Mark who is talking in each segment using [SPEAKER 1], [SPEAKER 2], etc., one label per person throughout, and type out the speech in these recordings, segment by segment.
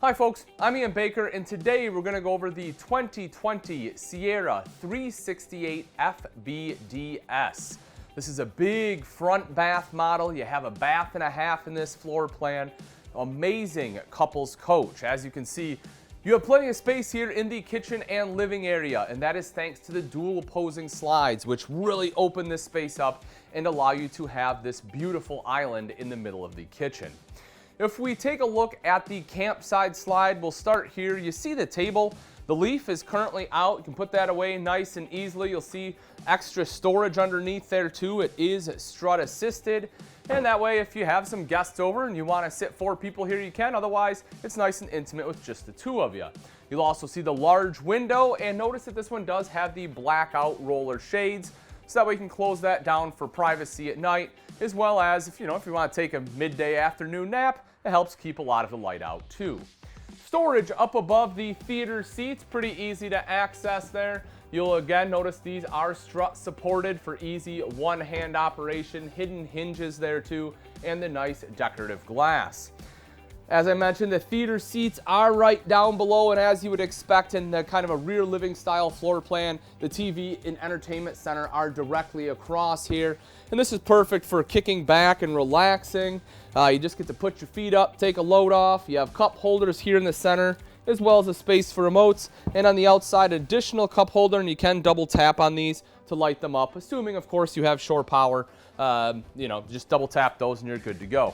[SPEAKER 1] Hi folks, I'm Ian Baker, and today we're going to go over the 2020 Sierra 368 FBDS. This is a big front bath model. You have a bath and a half in this floor plan. Amazing couples coach. As you can see, you have plenty of space here in the kitchen and living area, and that is thanks to the dual opposing slides, which really open this space up and allow you to have this beautiful island in the middle of the kitchen. If we take a look at the campside slide, we'll start here. You see the table. The leaf is currently out. You can put that away nice and easily. You'll see extra storage underneath there too. It is strut assisted. And that way, if you have some guests over and you want to sit 4 people here, you can. Otherwise, it's nice and intimate with just the 2 of you. You'll also see the large window, and notice that this one does have the blackout roller shades, so that way you can close that down for privacy at night, as well as if you want to take a midday afternoon nap, it helps keep a lot of the light out too. Storage up above the theater seats, pretty easy to access there. You'll again notice these are strut supported for easy one-hand operation, hidden hinges there too, and the nice decorative glass. As I mentioned, the theater seats are right down below, and as you would expect in the kind of a rear living style floor plan, the TV and entertainment center are directly across here. And this is perfect for kicking back and relaxing. You just get to put your feet up, take a load off. You have cup holders here in the center, as well as a space for remotes. And on the outside, additional cup holder, and you can double tap on these to light them up, assuming, of course, you have shore power. Just double tap those and you're good to go.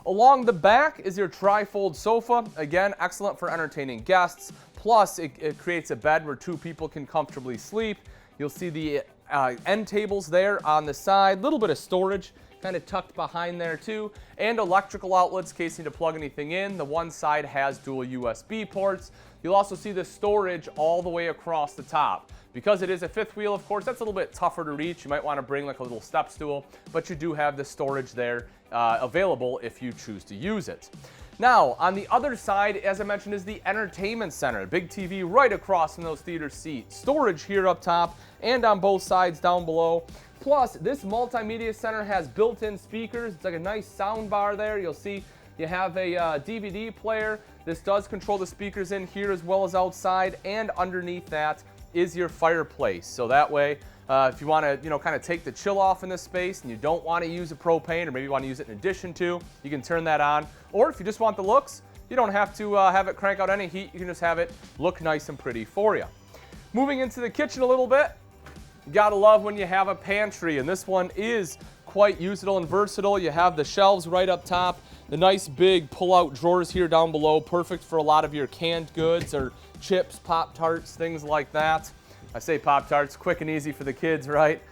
[SPEAKER 1] Along the back is your tri-fold sofa. Again, excellent for entertaining guests. Plus, it creates a bed where 2 people can comfortably sleep. You'll see the end tables there on the side. Little bit of storage kind of tucked behind there too. And electrical outlets in case you need to plug anything in. The one side has dual USB ports. You'll also see the storage all the way across the top. Because it is a 5th wheel, of course, that's a little bit tougher to reach. You might want to bring like a little step stool, but you do have the storage there available if you choose to use it. Now, on the other side, as I mentioned, is the entertainment center. Big TV right across from those theater seats. Storage here up top and on both sides down below. Plus, this multimedia center has built-in speakers. It's like a nice sound bar there. You'll see you have a DVD player. This does control the speakers in here as well as outside, and underneath that is your fireplace. So that way, if you want to, kind of take the chill off in this space and you don't want to use a propane, or maybe you want to use it in addition to, you can turn that on. Or if you just want the looks, you don't have to have it crank out any heat. You can just have it look nice and pretty for you. Moving into the kitchen a little bit, you gotta love when you have a pantry, and this one is quite usable and versatile. You have the shelves right up top, the nice big pull-out drawers here down below, perfect for a lot of your canned goods or chips, Pop-Tarts, things like that. I say Pop-Tarts, quick and easy for the kids, right?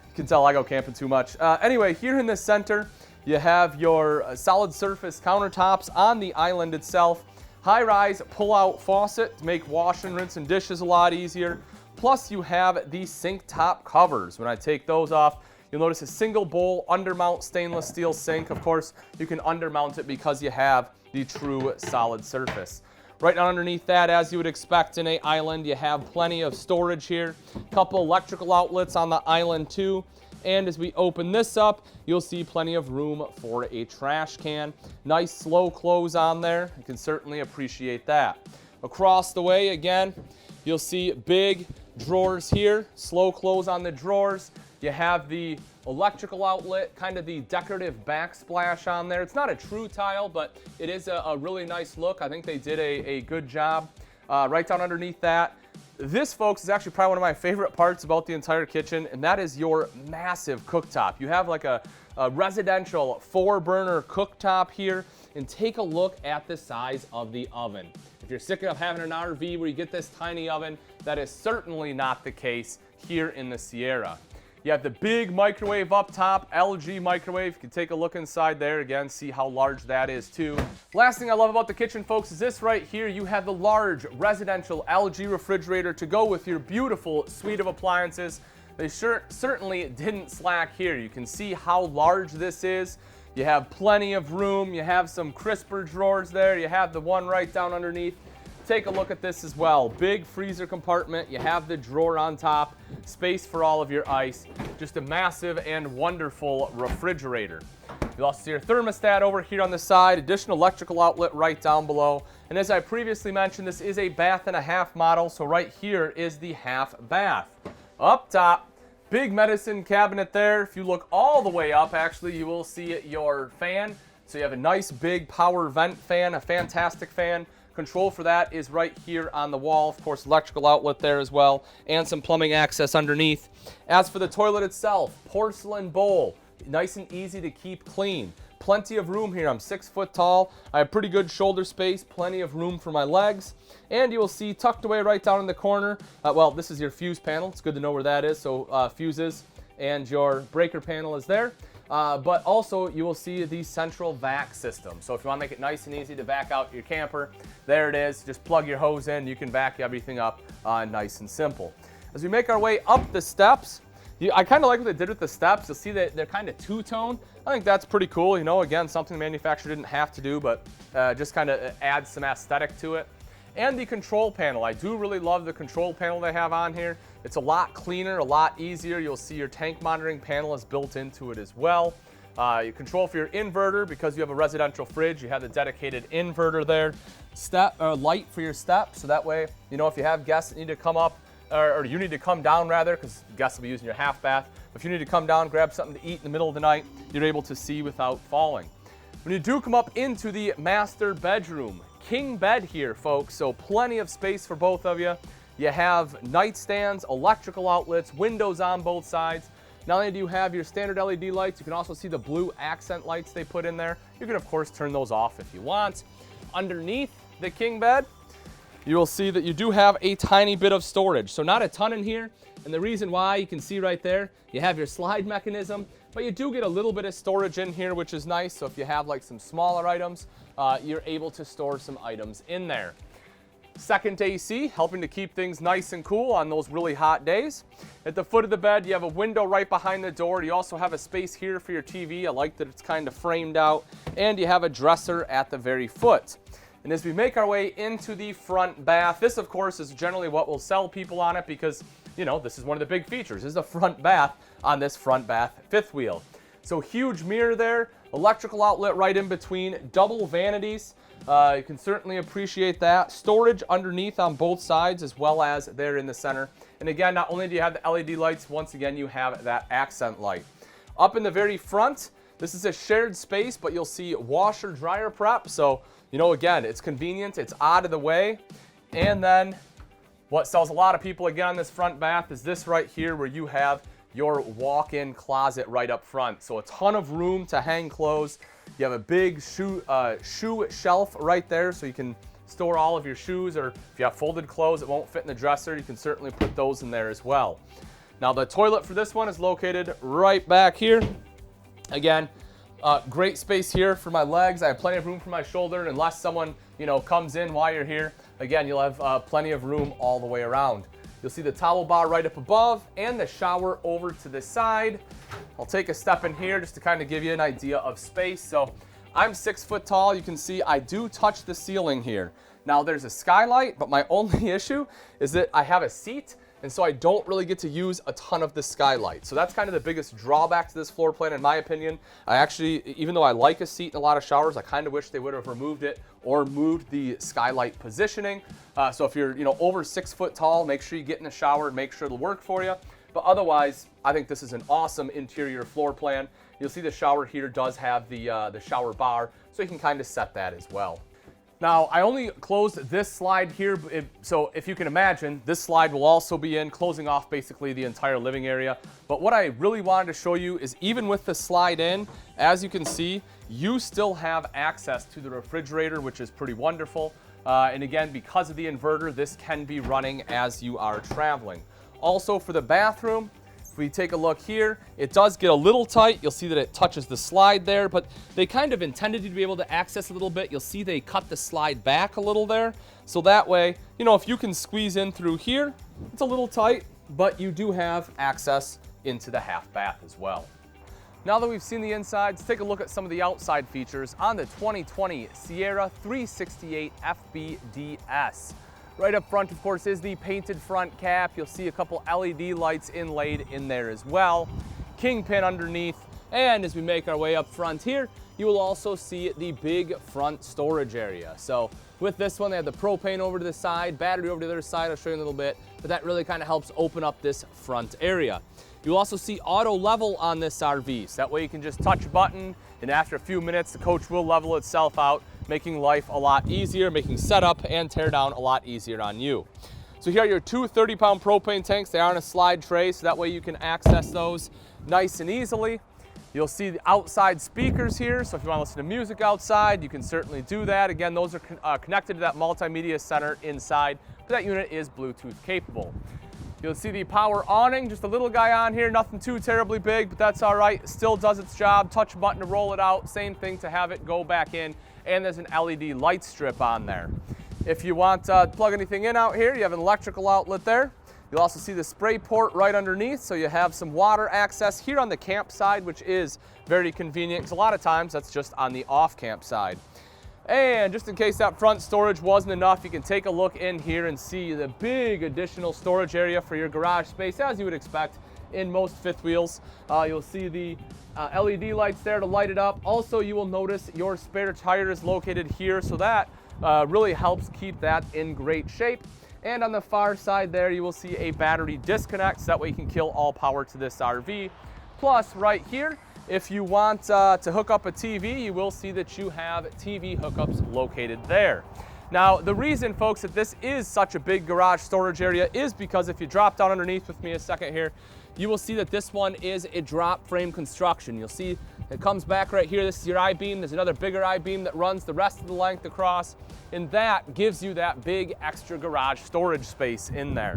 [SPEAKER 1] You can tell I go camping too much. Anyway, here in the center, you have your solid surface countertops on the island itself. High-rise pull-out faucet to make wash and rinse and dishes a lot easier. Plus, you have the sink top covers. When I take those off, you'll notice a single bowl undermount stainless steel sink. Of course, you can undermount it because you have the true solid surface. Right down underneath that, as you would expect in an island, you have plenty of storage here. Couple electrical outlets on the island too. And as we open this up, you'll see plenty of room for a trash can. Nice slow close on there. You can certainly appreciate that. Across the way, again, you'll see big drawers here. Slow close on the drawers. You have the electrical outlet, kind of the decorative backsplash on there. It's not a true tile, but it is a really nice look. I think they did a good job. Right down underneath that. This, folks, is actually probably one of my favorite parts about the entire kitchen, and that is your massive cooktop. You have like a residential 4-burner cooktop here, and take a look at the size of the oven. If you're sick of having an RV where you get this tiny oven, that is certainly not the case here in the Sierra. You have the big microwave up top, LG microwave. You can take a look inside there. Again, see how large that is too. Last thing I love about the kitchen, folks, is this right here. You have the large residential LG refrigerator to go with your beautiful suite of appliances. They certainly didn't slack here. You can see how large this is. You have plenty of room. You have some crisper drawers there. You have the one right down underneath. Take a look at this as well. Big freezer compartment. You have the drawer on top, space for all of your ice. Just a massive and wonderful refrigerator. You'll also see your thermostat over here on the side, additional electrical outlet right down below. And as I previously mentioned, this is a bath and a half model, so right here is the half bath. Up top, big medicine cabinet there. If you look all the way up, actually, you will see your fan. So you have a nice big power vent fan, a fantastic fan. Control for that is right here on the wall. Of course, electrical outlet there as well, and some plumbing access underneath. As for the toilet itself, porcelain bowl, nice and easy to keep clean. Plenty of room here. I'm 6 foot tall. I have pretty good shoulder space, plenty of room for my legs. And you will see tucked away right down in the corner, well, this is your fuse panel. It's good to know where that is. So fuses and your breaker panel is there. But also you will see the central vac system. So if you want to make it nice and easy to vac out your camper, there it is. Just plug your hose in. You can vac everything up nice and simple. As we make our way up the steps, I kind of like what they did with the steps. You'll see that they're kind of two-tone. I think that's pretty cool. You know, again, something the manufacturer didn't have to do, but just kind of adds some aesthetic to it. And the control panel. I do really love the control panel they have on here. It's a lot cleaner, a lot easier. You'll see your tank monitoring panel is built into it as well. You control for your inverter because you have a residential fridge. You have the dedicated inverter there. Light for your step, so that way, you know, if you have guests that need to come up, or you need to come down rather, because guests will be using your half bath. If you need to come down, grab something to eat in the middle of the night, you're able to see without falling. When you do come up into the master bedroom, king bed here, folks, so plenty of space for both of you. You have nightstands, electrical outlets, windows on both sides. Not only do you have your standard LED lights, you can also see the blue accent lights they put in there. You can, of course, turn those off if you want. Underneath the king bed, you will see that you do have a tiny bit of storage. So not a ton in here. And the reason why, you can see right there, you have your slide mechanism, but you do get a little bit of storage in here, which is nice. So if you have like some smaller items, you're able to store some items in there. Second AC, helping to keep things nice and cool on those really hot days. At the foot of the bed, you have a window right behind the door. You also have a space here for your TV. I like that it's kind of framed out. And you have a dresser at the very foot. And as we make our way into the front bath, this of course is generally what will sell people on it because, you know, this is one of the big features, is the front bath on this front bath fifth wheel. So huge mirror there, electrical outlet right in between, double vanities. You can certainly appreciate that. Storage underneath on both sides as well as there in the center. And again, not only do you have the LED lights, once again, you have that accent light. Up in the very front, this is a shared space, but you'll see washer dryer prep. So, you know, again, it's convenient, it's out of the way. And then what sells a lot of people again on this front bath is this right here where you have your walk-in closet right up front. So a ton of room to hang clothes. You have a big shoe shelf right there so you can store all of your shoes, or if you have folded clothes that won't fit in the dresser, you can certainly put those in there as well. Now the toilet for this one is located right back here. Again, great space here for my legs. I have plenty of room for my shoulder unless someone, you know, comes in while you're here. Again, you'll have plenty of room all the way around. You'll see the towel bar right up above and the shower over to the side. I'll take a step in here just to kind of give you an idea of space. So I'm 6 foot tall. You can see I do touch the ceiling here. Now there's a skylight, but my only issue is that I have a seat, and so I don't really get to use a ton of the skylight. So that's kind of the biggest drawback to this floor plan in my opinion. I actually, even though I like a seat in a lot of showers, I kind of wish they would have removed it or moved the skylight positioning. So if you're, you know, over 6 foot tall, make sure you get in the shower and make sure it'll work for you. But otherwise, I think this is an awesome interior floor plan. You'll see the shower here does have the shower bar, so you can kind of set that as well. Now, I only closed this slide here, so if you can imagine, this slide will also be in, closing off basically the entire living area. But what I really wanted to show you is even with the slide in, as you can see, you still have access to the refrigerator, which is pretty wonderful. And again, because of the inverter, this can be running as you are traveling. Also for the bathroom, if we take a look here, it does get a little tight. You'll see that it touches the slide there, but they kind of intended you to be able to access a little bit. You'll see they cut the slide back a little there. So that way, you know, if you can squeeze in through here, it's a little tight, but you do have access into the half bath as well. Now that we've seen the inside, let's take a look at some of the outside features on the 2020 Sierra 368 FBDS. Right up front, of course, is the painted front cap. You'll see a couple LED lights inlaid in there as well. Kingpin underneath, And as we make our way up front here, you will also see the big front storage area. So with this one, they have the propane over to the side, battery over to the other side. I'll show you in a little bit, but that really kind of helps open up this front area. You'll also see auto level on this RV. So that way you can just touch a button, and after a few minutes, the coach will level itself out, making life a lot easier, making setup and tear down a lot easier on you. So here are your two 30-pound propane tanks. They are on a slide tray, so that way you can access those nice and easily. You'll see the outside speakers here, so if you want to listen to music outside, you can certainly do that. Again, those are connected to that multimedia center inside, but that unit is Bluetooth capable. You'll see the power awning, just a little guy on here, nothing too terribly big, but that's all right. It still does its job. Touch a button to roll it out, same thing to have it go back in, and there's an LED light strip on there. If you want to plug anything in out here, you have an electrical outlet there. You'll also see the spray port right underneath, so you have some water access here on the camp side, which is very convenient, because a lot of times that's just on the off-camp side. And just in case that front storage wasn't enough, you can take a look in here and see the big additional storage area for your garage space, as you would expect in most fifth wheels. You'll see the LED lights there to light it up. Also, you will notice your spare tire is located here, so that really helps keep that in great shape. And on the far side there, you will see a battery disconnect, so that way you can kill all power to this RV. Plus, right here, if you want to hook up a TV, you will see that you have TV hookups located there. Now, the reason, folks, that this is such a big garage storage area is because if you drop down underneath with me a second here, you will see that this one is a drop frame construction. You'll see it comes back right here. This is your I-beam. There's another bigger I-beam that runs the rest of the length across, and that gives you that big extra garage storage space in there.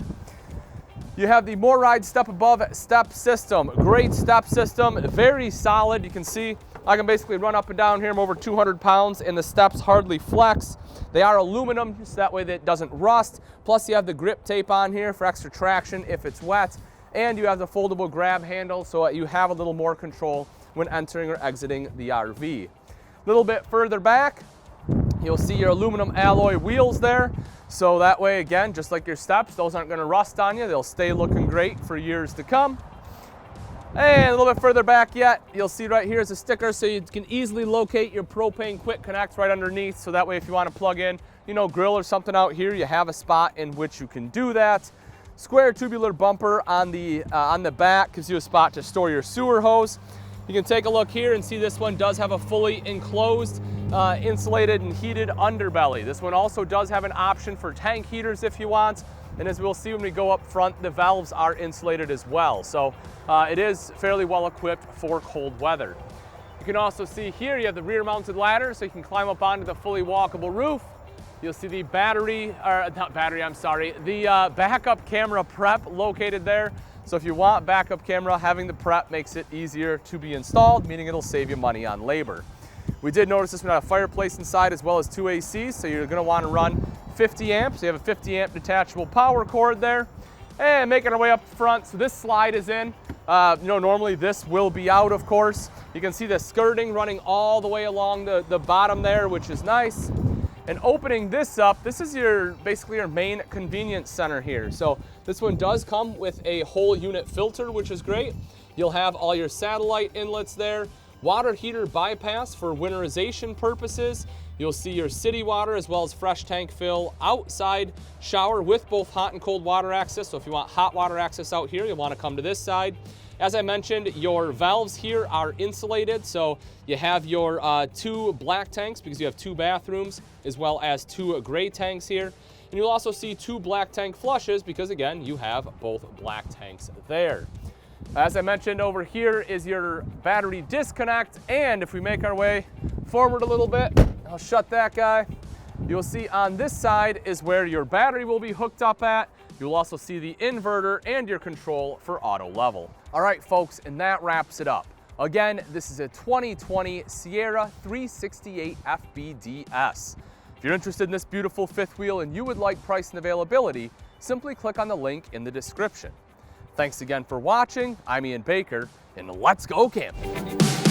[SPEAKER 1] You have the MORryde step above step system. Great step system, very solid. You can see I can basically run up and down here. I'm over 200 pounds and the steps hardly flex. They are aluminum, so that way that it doesn't rust. Plus you have the grip tape on here for extra traction if it's wet. And you have the foldable grab handle, so you have a little more control when entering or exiting the RV. A little bit further back, you'll see your aluminum alloy wheels there. So that way, again, just like your steps, those aren't going to rust on you. They'll stay looking great for years to come. And a little bit further back yet, you'll see right here is a sticker, so you can easily locate your propane quick connect right underneath. So that way, if you want to plug in, grill or something out here, you have a spot in which you can do that. Square tubular bumper on the back gives you a spot to store your sewer hose. You can take a look here and see this one does have a fully enclosed, insulated and heated underbelly. This one also does have an option for tank heaters if you want. And as we'll see when we go up front, the valves are insulated as well. So it is fairly well equipped for cold weather. You can also see here you have the rear mounted ladder, so you can climb up onto the fully walkable roof. You'll see the the backup camera prep located there. So if you want backup camera, having the prep makes it easier to be installed, meaning it'll save you money on labor. We did notice this one had a fireplace inside as well as two ACs, so you're going to want to run 50 amps. You have a 50 amp detachable power cord there. And making our way up front, so this slide is in. Normally this will be out, of course. You can see the skirting running all the way along the bottom there, which is nice. And opening this up, this is basically your main convenience center here. So this one does come with a whole unit filter, which is great. You'll have all your satellite inlets there, water heater bypass for winterization purposes. You'll see your city water as well as fresh tank fill, outside shower with both hot and cold water access. So if you want hot water access out here, you'll want to come to this side. As I mentioned, your valves here are insulated, so you have your two black tanks because you have two bathrooms, as well as two gray tanks here. And you'll also see two black tank flushes because, again, you have both black tanks there. As I mentioned, over here is your battery disconnect, and if we make our way forward a little bit, I'll shut that guy. You'll see on this side is where your battery will be hooked up at. You'll also see the inverter and your control for auto level. All right, folks, and that wraps it up. Again, this is a 2020 Sierra 368 FBDS. If you're interested in this beautiful fifth wheel and you would like price and availability, simply click on the link in the description. Thanks again for watching. I'm Ian Baker, and let's go camping.